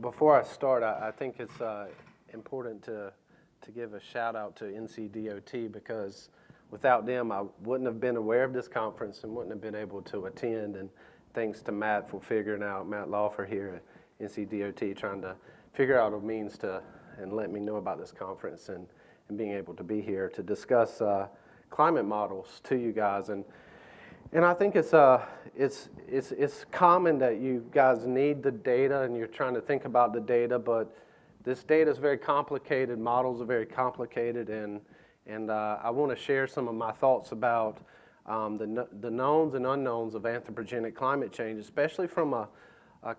Before I start, I think it's important to give a shout out to NCDOT because without them, I wouldn't have been aware of this conference and wouldn't have been able to attend. And thanks to Matt for figuring out, Matt Lawfer here at NCDOT, trying to figure out a means to and let me know about this conference and being able to be here to discuss climate models to you guys. And I think it's common that you guys need the data and you're trying to think about the data, but this data is very complicated, models are very complicated, and I want to share some of my thoughts about the knowns and unknowns of anthropogenic climate change, especially from a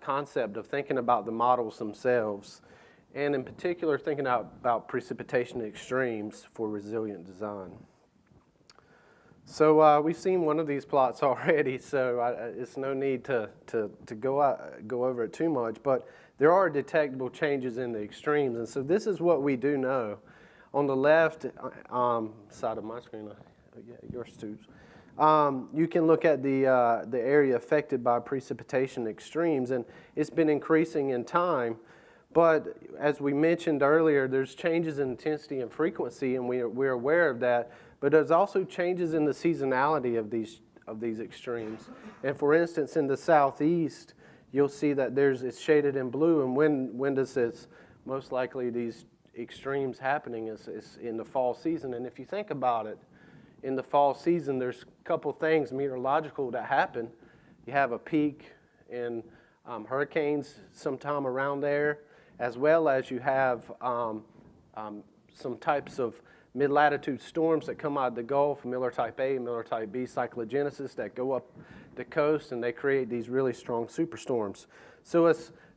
concept of thinking about the models themselves, and in particular thinking about precipitation extremes for resilient design. So we've seen one of these plots already, so it's no need to go over it too much, but there are detectable changes in the extremes, and so this is what we do know. On the left side of my screen, yeah, yours too, you can look at the area affected by precipitation extremes, and it's been increasing in time, but as we mentioned earlier, there's changes in intensity and frequency, and we're aware of that. But there's also changes in the seasonality of these extremes. And for instance, in the southeast, you'll see that it's shaded in blue. And when does this most likely these extremes happening is in the fall season. And if you think about it, in the fall season, there's a couple things meteorological that happen. You have a peak in hurricanes sometime around there, as well as you have some types of mid-latitude storms that come out of the Gulf, Miller Type A, Miller Type B cyclogenesis that go up the coast and they create these really strong superstorms. So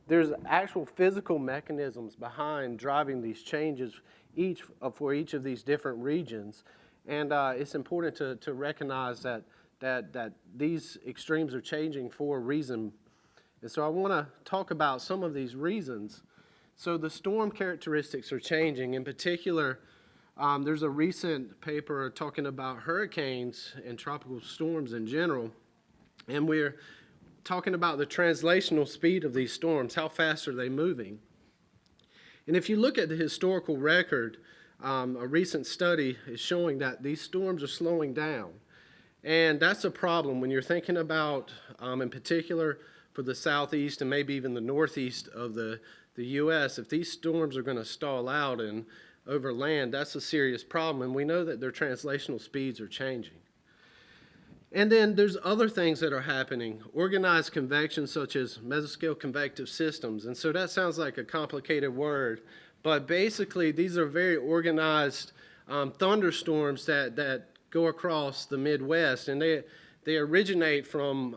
there's actual physical mechanisms behind driving these changes for each of these different regions. And it's important to recognize that these extremes are changing for a reason. And so I want to talk about some of these reasons. So the storm characteristics are changing. In particular, there's a recent paper talking about hurricanes and tropical storms in general, and we're talking about the translational speed of these storms. How fast are they moving? And if you look at the historical record, a recent study is showing that these storms are slowing down. And that's a problem when you're thinking about, in particular, for the southeast and maybe even the northeast of the U.S., if these storms are going to stall out and over land, that's a serious problem, and we know that their translational speeds are changing. And then there's other things that are happening. Organized convection, such as mesoscale convective systems, and so that sounds like a complicated word, but basically these are very organized thunderstorms that go across the Midwest, and they originate from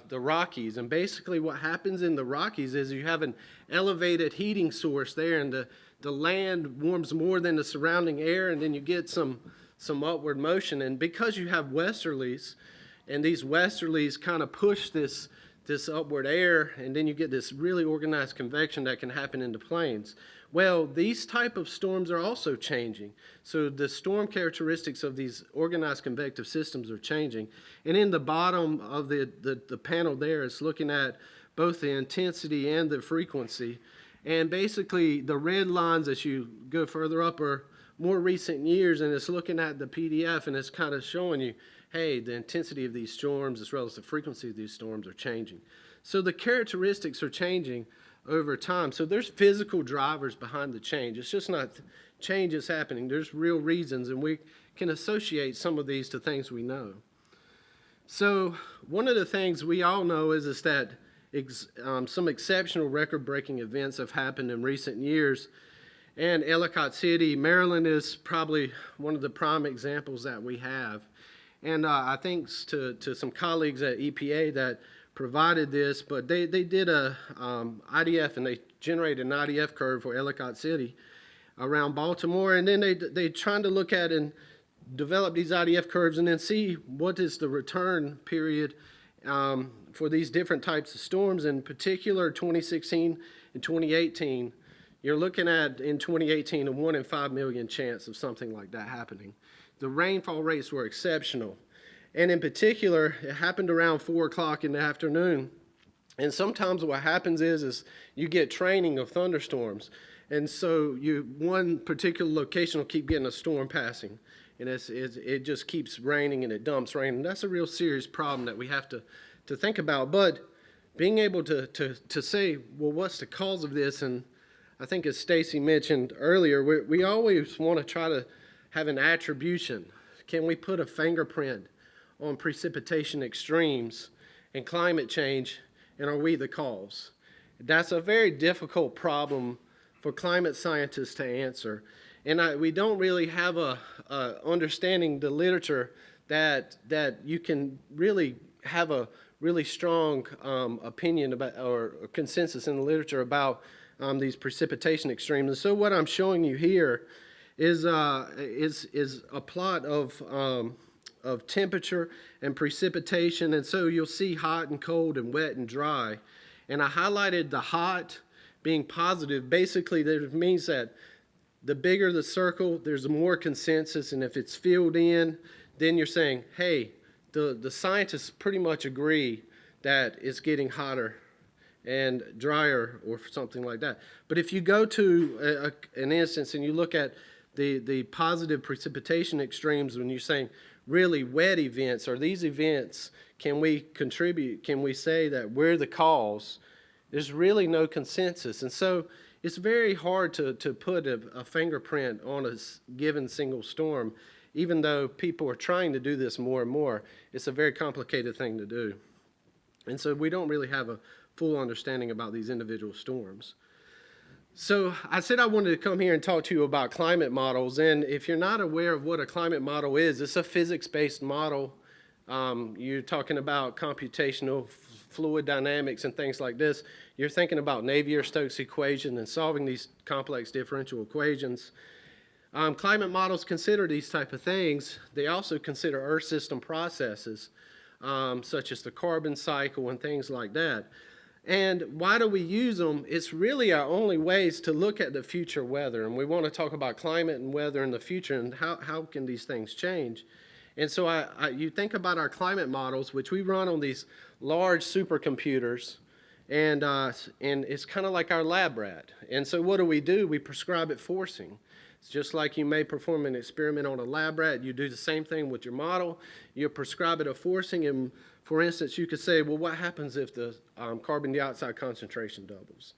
the Rockies, and basically what happens in the Rockies is you have an elevated heating source there, and the land warms more than the surrounding air, and then you get some upward motion. And because you have westerlies, and these westerlies kind of push this upward air, and then you get this really organized convection that can happen in the plains. Well, these type of storms are also changing. So the storm characteristics of these organized convective systems are changing. And in the bottom of the panel there is looking at both the intensity and the frequency. And basically, the red lines as you go further up are more recent years, and it's looking at the PDF, and it's kind of showing you, hey, the intensity of these storms as well as the frequency of these storms are changing. So the characteristics are changing over time. So there's physical drivers behind the change. It's just not change is happening. There's real reasons, and we can associate some of these to things we know. So one of the things we all know is that some exceptional record-breaking events have happened in recent years, and Ellicott City, Maryland is probably one of the prime examples that we have. And I thanks to some colleagues at EPA that provided this, but they did a IDF, and they generated an IDF curve for Ellicott City around Baltimore, and then they trying to look at and develop these IDF curves and then see what is the return period for these different types of storms, in particular 2016 and 2018. You're looking at, in 2018, a 1 in 5 million chance of something like that happening. The rainfall rates were exceptional. And in particular, it happened around 4 o'clock in the afternoon. And sometimes what happens is you get training of thunderstorms. And so one particular location will keep getting a storm passing. And it just keeps raining and it dumps rain. And that's a real serious problem that we have to think about. But being able to say, well, what's the cause of this? And I think as Stacy mentioned earlier, we always want to try to have an attribution. Can we put a fingerprint on precipitation extremes and climate change, and are we the cause? That's a very difficult problem for climate scientists to answer. And we don't really have a understanding the literature that you can really have a really strong opinion about, or consensus in the literature about these precipitation extremes. And so what I'm showing you here is a plot of temperature and precipitation. And so you'll see hot and cold and wet and dry. And I highlighted the hot being positive. Basically, that means that the bigger the circle, there's more consensus. And if it's filled in, then you're saying, hey, the scientists pretty much agree that it's getting hotter and drier or something like that. But if you go to an instance and you look at the positive precipitation extremes, when you're saying really wet events, or these events, can we contribute, can we say that we're the cause? There's really no consensus. And so it's very hard to put a fingerprint on a given single storm, even though people are trying to do this more and more. It's a very complicated thing to do. And so we don't really have a full understanding about these individual storms. So I said I wanted to come here and talk to you about climate models. And if you're not aware of what a climate model is, it's a physics-based model. You're talking about computational fluid dynamics and things like this. You're thinking about Navier-Stokes equation and solving these complex differential equations. Climate models consider these type of things. They also consider Earth system processes, such as the carbon cycle and things like that. And why do we use them? It's really our only ways to look at the future weather. And we want to talk about climate and weather in the future and how can these things change. And so you think about our climate models, which we run on these large supercomputers, and it's kind of like our lab rat. And so what do? We prescribe it forcing. It's just like you may perform an experiment on a lab rat. You do the same thing with your model. You prescribe it a forcing, and for instance, you could say, well, what happens if the carbon dioxide concentration doubles?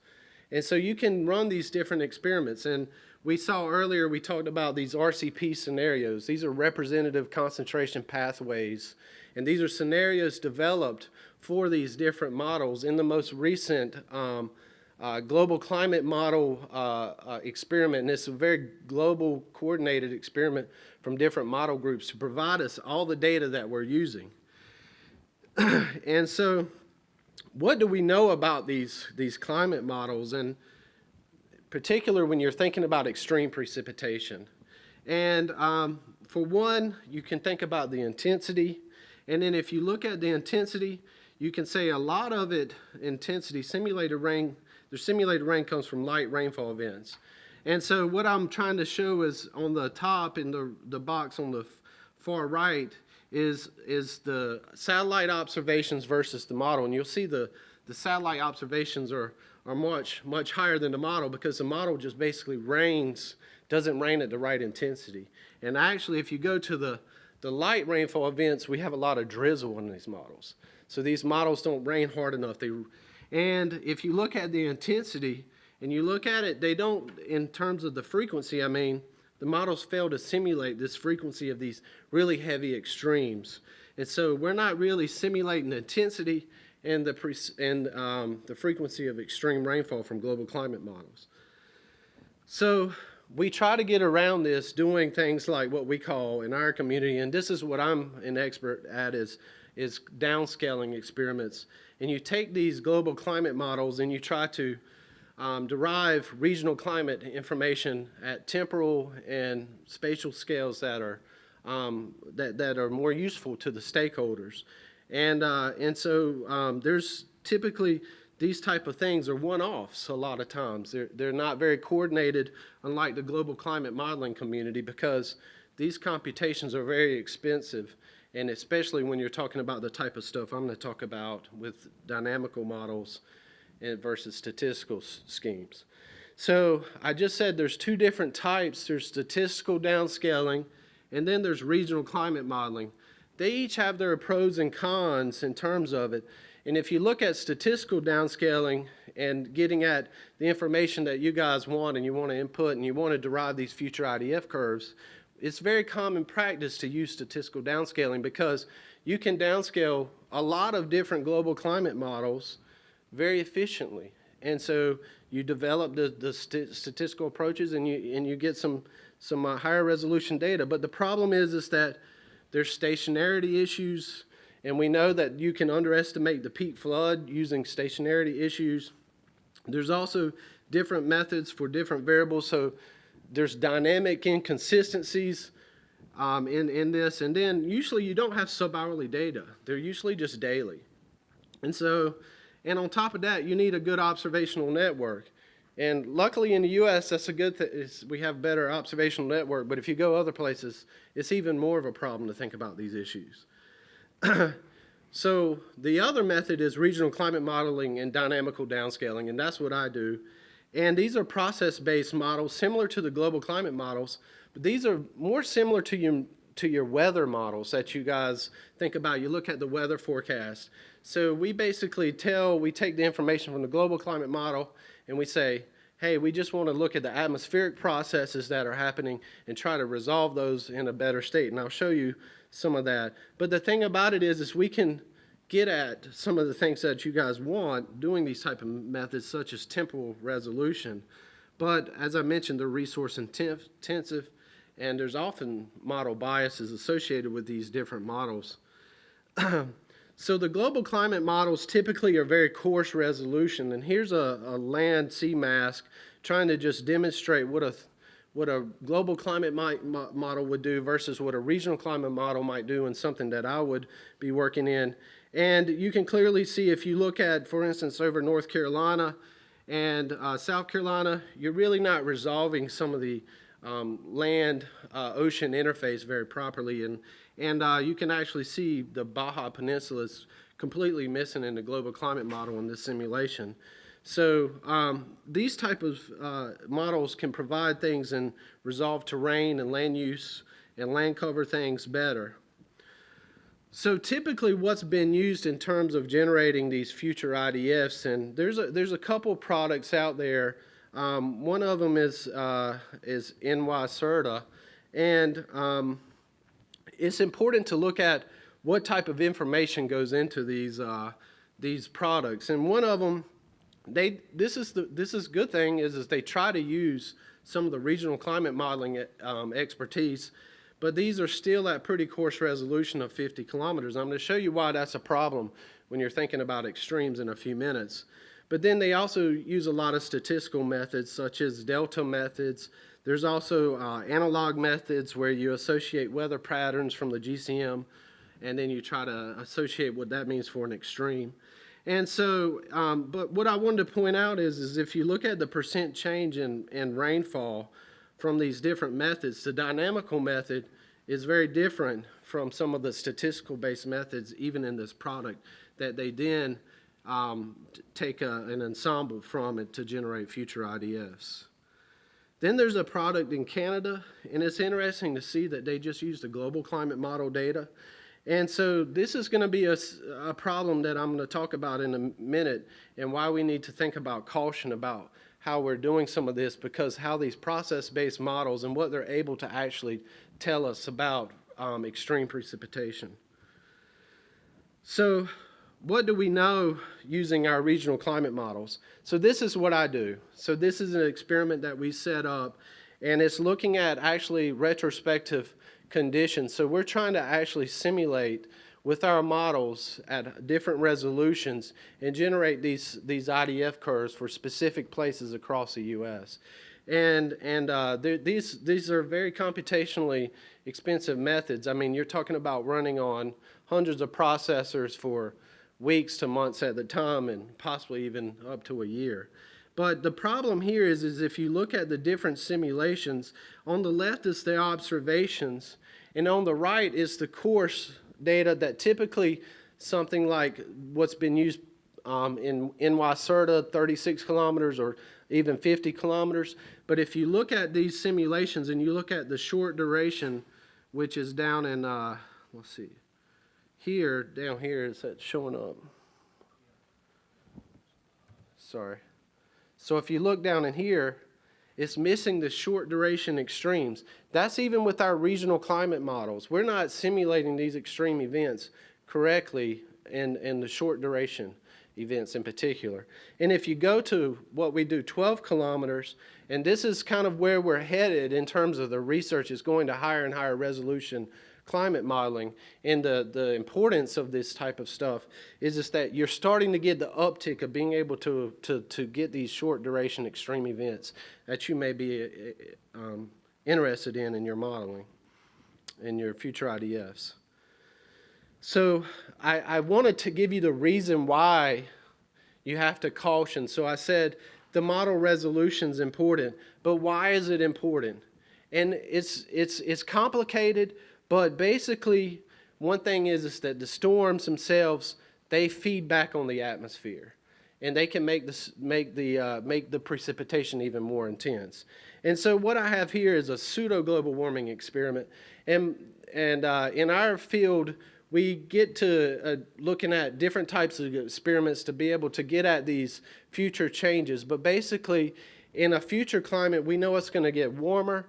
And so you can run these different experiments. And we saw earlier, we talked about these RCP scenarios. These are representative concentration pathways. And these are scenarios developed for these different models. In the most recent global climate model experiment, and it's a very global coordinated experiment from different model groups to provide us all the data that we're using. And so what do we know about these climate models, and particular when you're thinking about extreme precipitation? And for one, you can think about the intensity. And then if you look at the intensity, you can say a lot of it, intensity, simulated rain, the simulated rain comes from light rainfall events. And so what I'm trying to show is on the top in the box on the far right is the satellite observations versus the model. And you'll see the satellite observations are much higher than the model, because the model just basically doesn't rain at the right intensity. And actually, if you go to the light rainfall events, we have a lot of drizzle in these models. So these models don't rain hard enough. And if you look at the intensity and you look at it, they don't, in terms of the frequency, I mean, the models fail to simulate this frequency of these really heavy extremes. And so we're not really simulating the intensity and the frequency of extreme rainfall from global climate models. So we try to get around this doing things like what we call in our community, and this is what I'm an expert at, is downscaling experiments. And you take these global climate models and you try to derive regional climate information at temporal and spatial scales that are more useful to the stakeholders. And so there's typically these type of things are one-offs a lot of times. They're not very coordinated, unlike the global climate modeling community, because these computations are very expensive. and especially when you're talking about the type of stuff I'm going to talk about with dynamical models versus statistical schemes. So I just said there's two different types. There's statistical downscaling, and then there's regional climate modeling. They each have their pros and cons in terms of it. And if you look at statistical downscaling and getting at the information that you guys want and you want to input and you want to derive these future IDF curves, it's very common practice to use statistical downscaling because you can downscale a lot of different global climate models very efficiently. And so you develop the statistical approaches and you get some higher resolution data. But the problem is that there's stationarity issues, and we know that you can underestimate the peak flood using stationarity issues. There's also different methods for different variables, so there's dynamic inconsistencies in this, and then usually you don't have sub-hourly data. They're usually just daily. And on top of that, you need a good observational network. And luckily in the US, that's a good thing. We have better observational network, but if you go other places, it's even more of a problem to think about these issues. So the other method is regional climate modeling and dynamical downscaling, and that's what I do. And these are process-based models similar to the global climate models, but these are more similar to your weather models that you guys think about. You look at the weather forecast. So we basically take the information from the global climate model and we say, hey, we just want to look at the atmospheric processes that are happening and try to resolve those in a better state. And I'll show you some of that. But the thing about it is we can get at some of the things that you guys want doing these type of methods, such as temporal resolution. But as I mentioned, they're resource intensive, and there's often model biases associated with these different models. So the global climate models typically are very coarse resolution, and here's a land sea mask trying to just demonstrate what a global climate model would do versus what a regional climate model might do, and something that I would be working in. And you can clearly see if you look at, for instance, over North Carolina and South Carolina, you're really not resolving some of the land-ocean interface very properly, and you can actually see the Baja Peninsula is completely missing in the global climate model in this simulation. So these type of models can provide things and resolve terrain and land use and land cover things better. So typically what's been used in terms of generating these future IDFs, and there's a couple products out there. One of them is NYCerta, and it's important to look at what type of information goes into these products. And one of them, this is good thing is they try to use some of the regional climate modeling expertise, but these are still at pretty coarse resolution of 50 kilometers. I'm going to show you why that's a problem when you're thinking about extremes in a few minutes. But then they also use a lot of statistical methods such as delta methods. There's also analog methods where you associate weather patterns from the GCM and then you try to associate what that means for an extreme. And so, but what I wanted to point out is if you look at the percent change in rainfall from these different methods, the dynamical method is very different from some of the statistical based methods even in this product that they then take an ensemble from it to generate future IDFs. Then there's a product in Canada, and it's interesting to see that they just used the global climate model data. And so this is going to be a problem that I'm going to talk about in a minute, and why we need to think about caution about how we're doing some of this, because how these process-based models and what they're able to actually tell us about extreme precipitation. So what do we know using our regional climate models? So this is what I do. So this is an experiment that we set up, and it's looking at actually retrospective conditions. So we're trying to actually simulate with our models at different resolutions and generate these IDF curves for specific places across the U.S. And these are very computationally expensive methods. I mean, you're talking about running on hundreds of processors for weeks to months at the time, and possibly even up to a year. But the problem here is if you look at the different simulations, on the left is the observations, and on the right is the coarse data that typically something like what's been used in NYSERDA, 36 kilometers or even 50 kilometers. But if you look at these simulations and you look at the short duration, which is down in, let's see, here, down here, is that showing up? Sorry. So if you look down in here, it's missing the short duration extremes. That's even with our regional climate models. We're not simulating these extreme events correctly in the short duration events in particular. And if you go to what we do, 12 kilometers, and this is kind of where we're headed in terms of the research is going to higher and higher resolution climate modeling, and the importance of this type of stuff is that you're starting to get the uptick of being able to get these short duration extreme events that you may be interested in your modeling, in your future IDFs. So I wanted to give you the reason why you have to caution. So I said the model resolution is important, but why is it important? And it's complicated, but basically one thing is that the storms themselves, they feed back on the atmosphere, and they can make the precipitation even more intense. And so what I have here is a pseudo-global warming experiment, and in our field, we get to looking at different types of experiments to be able to get at these future changes. But basically, in a future climate, we know it's going to get warmer,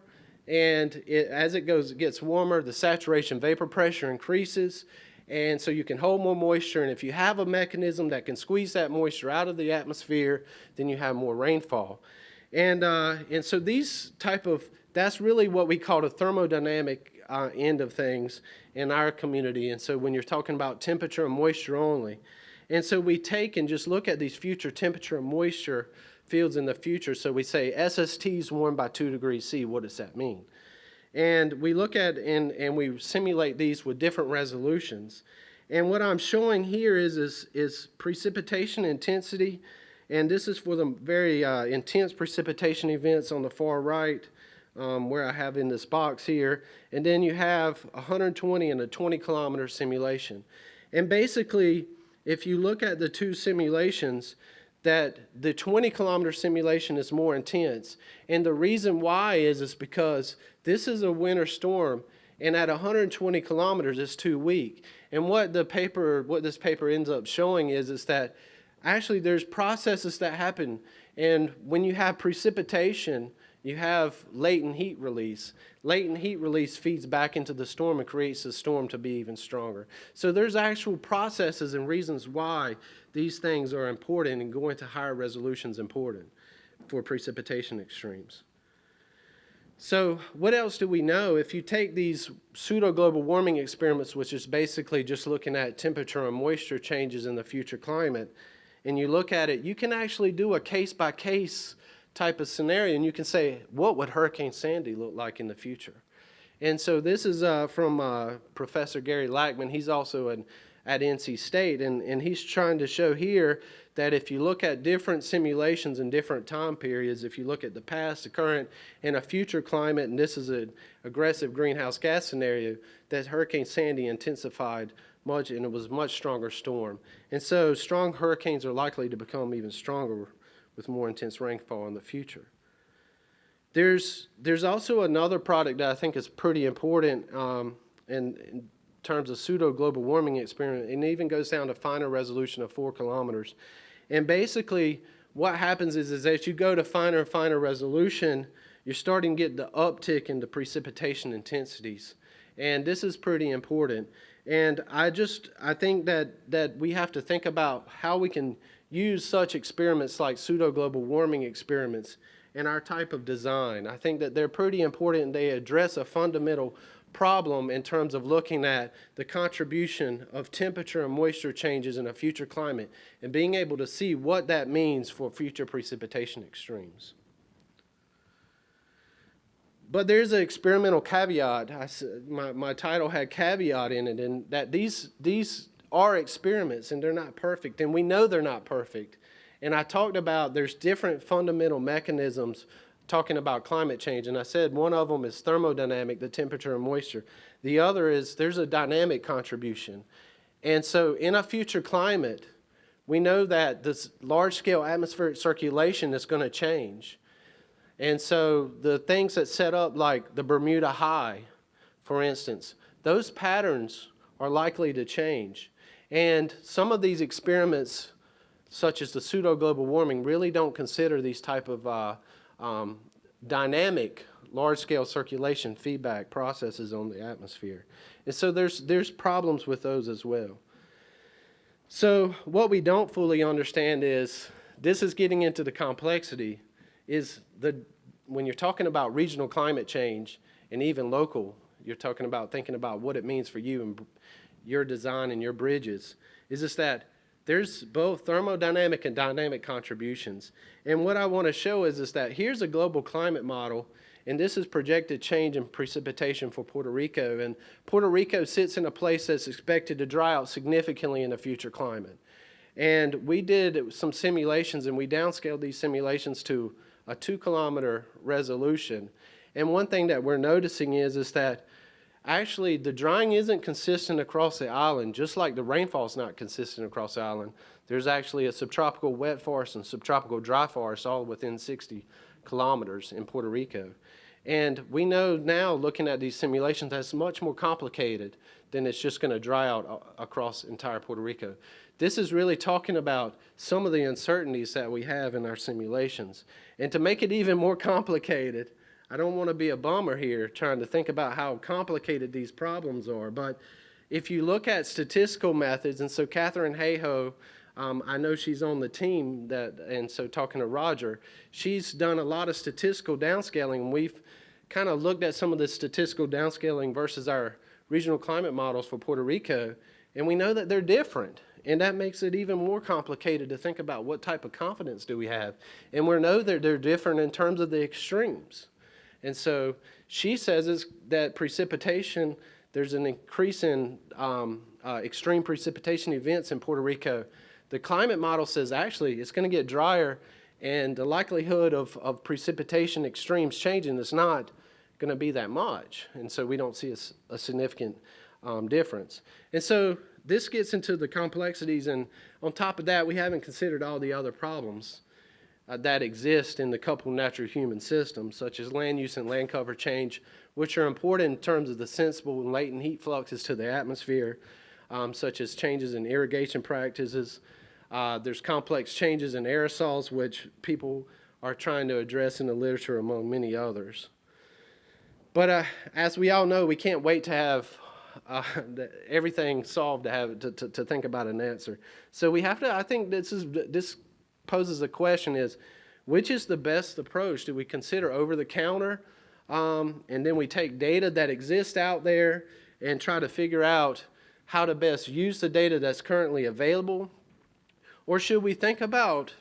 and as it gets warmer, the saturation vapor pressure increases, and so you can hold more moisture. And if you have a mechanism that can squeeze that moisture out of the atmosphere, then you have more rainfall. And so these that's really what we call the thermodynamic end of things in our community. And so when you're talking about temperature and moisture only, and so we take and just look at these future temperature and moisture fields in the future. So we say SST is warmed by 2 degrees C. What does that mean? And we look at and we simulate these with different resolutions. And what I'm showing here is precipitation intensity. And this is for the very intense precipitation events on the far right, where I have in this box here. And then you have 120 and a 20 kilometer simulation. And basically, if you look at the two simulations, that the 20 kilometer simulation is more intense. And the reason why is because this is a winter storm, and at 120 kilometers it's too weak. And what this paper ends up showing is that actually there's processes that happen, and when you have precipitation, you have latent heat release. Latent heat release feeds back into the storm and creates the storm to be even stronger. So there's actual processes and reasons why these things are important, and going to higher resolution is important for precipitation extremes. So what else do we know? If you take these pseudo-global warming experiments, which is basically just looking at temperature and moisture changes in the future climate, and you look at it, you can actually do a case-by-case type of scenario, and you can say, what would Hurricane Sandy look like in the future? And so this is from Professor Gary Lackman. He's also at NC State, and he's trying to show here that if you look at different simulations in different time periods, if you look at the past, the current, and a future climate, and this is an aggressive greenhouse gas scenario, that Hurricane Sandy intensified much, and it was a much stronger storm. And so strong hurricanes are likely to become even stronger with more intense rainfall in the future. There's also another product that I think is pretty important in terms of pseudo-global warming experiment, and it even goes down to finer resolution of 4 kilometers. And basically what happens is as you go to finer and finer resolution, you're starting to get the uptick in the precipitation intensities. And this is pretty important. And I think that we have to think about how we can use such experiments like pseudo-global warming experiments in our type of design. I think that they're pretty important, and they address a fundamental problem in terms of looking at the contribution of temperature and moisture changes in a future climate and being able to see what that means for future precipitation extremes. But there's an experimental caveat. My title had caveat in it, and that these are experiments and they're not perfect, and we know they're not perfect. And I talked about there's different fundamental mechanisms talking about climate change, and I said one of them is thermodynamic, the temperature and moisture. The other is there's a dynamic contribution. And so in a future climate, we know that this large-scale atmospheric circulation is going to change. And so the things that set up like the Bermuda High, for instance, those patterns are likely to change. And some of these experiments, such as the pseudo-global warming, really don't consider these type of dynamic large-scale circulation feedback processes on the atmosphere. And so there's problems with those as well. So what we don't fully understand is, this is getting into the complexity, is when you're talking about regional climate change and even local, you're talking about thinking about what it means for you and your design and your bridges, is just that there's both thermodynamic and dynamic contributions. And what I want to show is that here's a global climate model, and this is projected change in precipitation for Puerto Rico. And Puerto Rico sits in a place that's expected to dry out significantly in the future climate. And we did some simulations, and we downscaled these simulations to a 2-kilometer resolution. And one thing that we're noticing is that actually the drying isn't consistent across the island, just like the rainfall is not consistent across the island. There's actually a subtropical wet forest and subtropical dry forest all within 60 kilometers in Puerto Rico. And we know now, looking at these simulations, that's much more complicated than it's just going to dry out across entire Puerto Rico. This is really talking about some of the uncertainties that we have in our simulations. And to make it even more complicated, I don't want to be a bummer here trying to think about how complicated these problems are, but if you look at statistical methods, and so Catherine Hayhoe, I know she's on the team, and so talking to Roger, she's done a lot of statistical downscaling, and we've kind of looked at some of the statistical downscaling versus our regional climate models for Puerto Rico, and we know that they're different. And that makes it even more complicated to think about what type of confidence do we have. And we know that they're different in terms of the extremes. And so she says that precipitation, there's an increase in extreme precipitation events in Puerto Rico. The climate model says actually it's going to get drier, and the likelihood of precipitation extremes changing is not going to be that much. And so we don't see a significant difference. And so this gets into the complexities, and on top of that, we haven't considered all the other problems that exist in the coupled natural human systems, such as land use and land cover change, which are important in terms of the sensible and latent heat fluxes to the atmosphere, such as changes in irrigation practices. There's complex changes in aerosols, which people are trying to address in the literature, among many others. But as we all know, we can't wait to have everything solved to think about an answer. So we have to, I think this poses a question is, which is the best approach? Do we consider over the counter, and then we take data that exists out there and try to figure out how to best use the data that's currently available? Or should we think about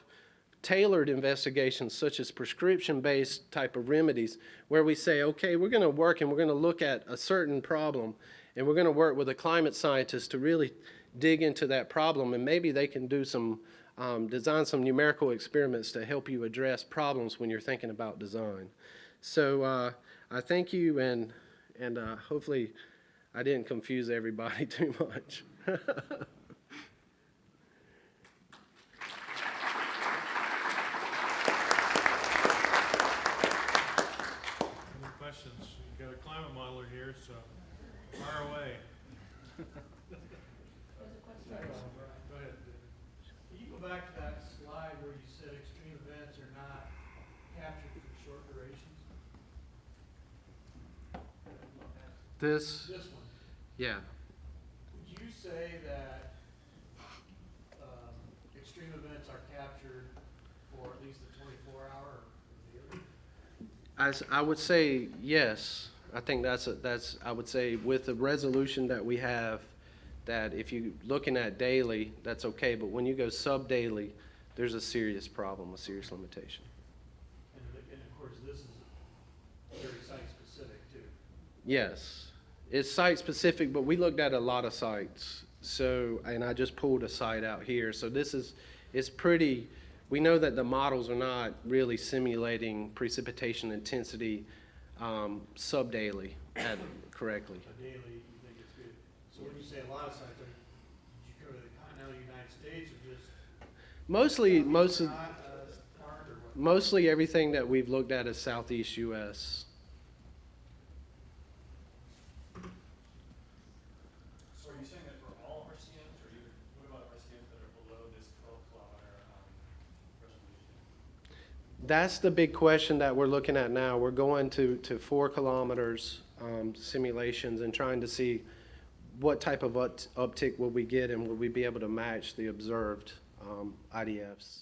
tailored investigations, such as prescription-based type of remedies, where we say, okay, we're going to work and we're going to look at a certain problem, and we're going to work with a climate scientist to really dig into that problem, and maybe they can do some, design some numerical experiments to help you address problems when you're thinking about design. So I thank you, and hopefully I didn't confuse everybody too much. Questions? We've got a climate modeler here, so fire away. Go ahead. Can you go back to that slide where you said extreme events are not captured for short durations? This one. Yeah. Would you say that extreme events are captured for at least the 24-hour or the I would say yes. I think that's I would say with the resolution that we have, that if you're looking at daily, that's okay. But when you go sub-daily, there's a serious problem, a serious limitation. And of course, this is very site-specific too. Yes, it's site-specific, but we looked at a lot of sites. So, and I just pulled a site out here. So this is, it's pretty. we know that the models are not really simulating precipitation intensity subdaily correctly. A daily, you think it's good. So when you say a lot of sites, did you cover the continental United States or just? Mostly everything that we've looked at is Southeast U.S. So are you saying that for all RCMs, or even, what about RCMs that are below this 12-kilometer resolution? That's the big question that we're looking at now. We're going to 4 kilometers simulations and trying to see what type of uptick will we get and will we be able to match the observed IDFs.